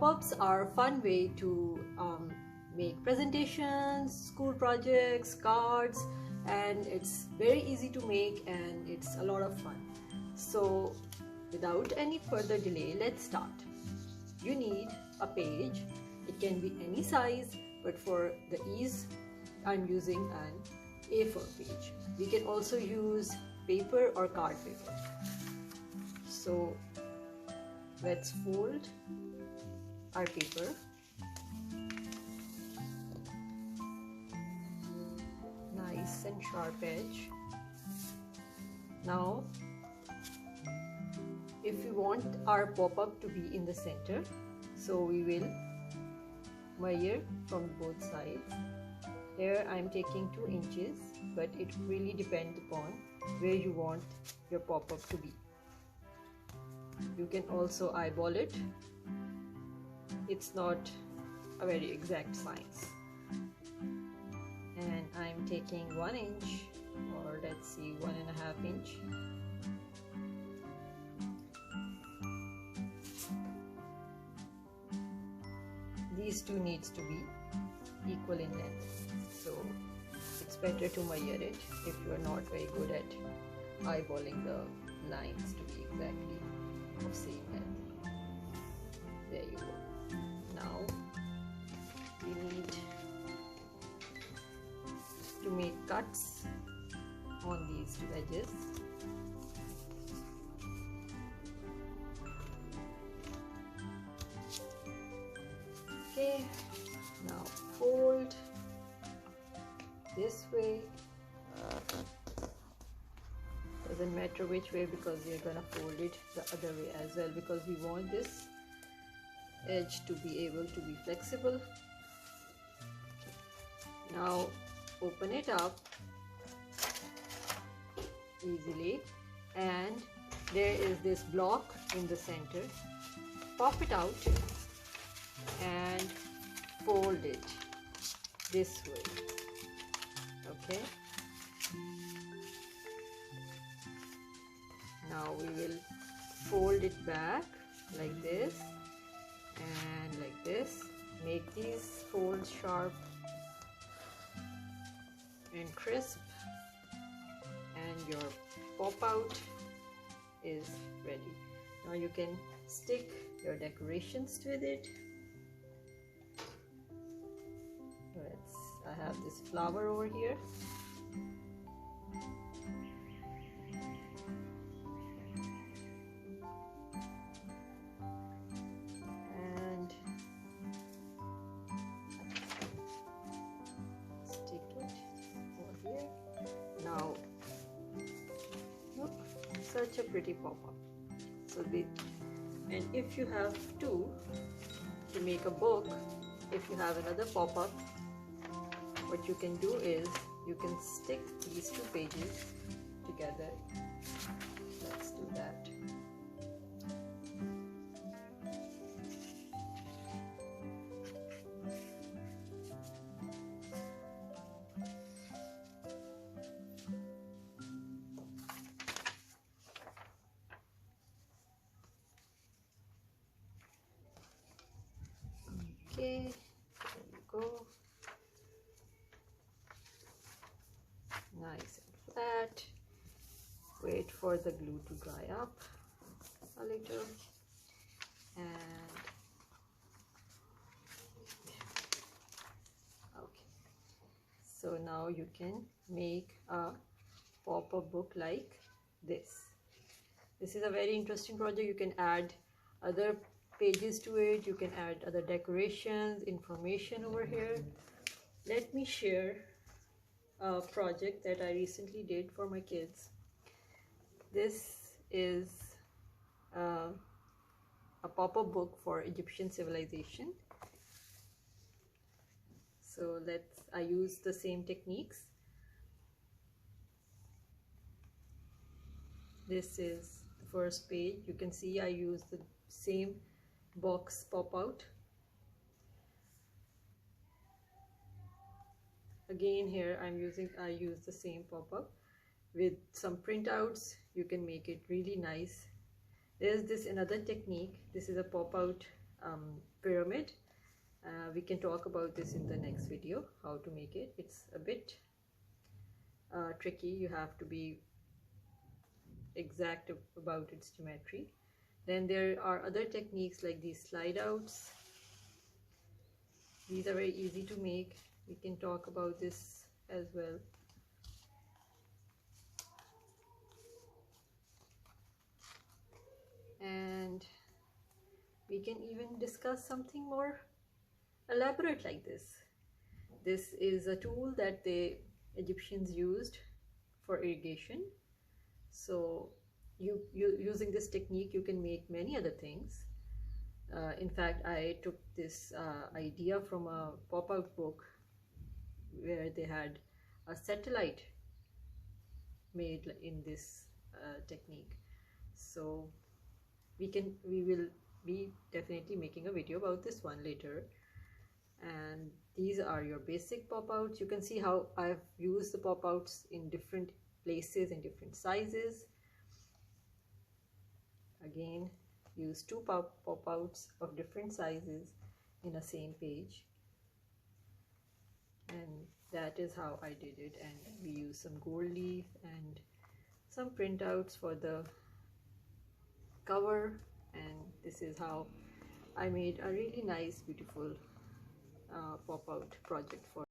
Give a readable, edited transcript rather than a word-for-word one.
Pop-ups are a fun way to make presentations, school projects, cards, and it's very easy to make and it's a lot of fun. So without any further delay, let's start. You need a page. It can be any size, but for the ease, I'm using an A4 page. We can also use paper or card paper. So let's fold our paper. Nice and sharp edge. Now, if we want our pop-up to be in the center, so we will measure from both sides. Here I am taking 2 inches, but it really depends upon where you want your pop-up to be. You can also eyeball it. It's not a very exact science. And I'm taking 1 inch, or let's see, 1.5 inch. These two needs to be equal in length, so it's better to measure it if you are not very good at eyeballing the lines to be exactly of same length. There you go. Now we need to make cuts on these two edges. Okay, now fold this way. Doesn't matter which way, because we're gonna fold it the other way as well, because we want this edge to be able to be flexible. Now open it up easily, and there is this block in the center. Pop it out and fold it this way. Okay, now we will fold it back like this and like this. Make these folds sharp and crisp, and your pop out is ready. Now you can stick your decorations with it. I have this flower over here. And stick it over here. Now, look, such a pretty pop-up. So and if you have two to make a book, if you have another pop-up, what you can do is you can stick these 2 pages together. Let's do that. Okay, there you go. Nice and flat. Wait for the glue to dry up a little, and okay, so now you can make a pop-up book like this. This is a very interesting project. You can add other pages to it, you can add other decorations, information over here. Let me share a project that I recently did for my kids. This is a pop-up book for Egyptian civilization. So I use the same techniques. This is the first page. You can see I use the same box pop-out. Again, here I use the same pop-up with some printouts. You can make it really nice. There's this another technique. This is a pop-out pyramid. We can talk about this in the next video, how to make it. It's a bit tricky. You have to be exact about its geometry. Then there are other techniques like these slide outs. These are very easy to make. We can talk about this as well. And we can even discuss something more elaborate like this. This is a tool that the Egyptians used for irrigation. So you using this technique, you can make many other things. In fact, I took this idea from a pop-out book where they had a satellite made in this technique. So we will be definitely making a video about this one later. And these are your basic pop-outs. You can see how I've used the pop-outs in different places, in different sizes. Again, use two pop-outs of different sizes in a same page, and that is how I did it. And we use some gold leaf and some printouts for the cover, and this is how I made a really nice, beautiful pop-out project for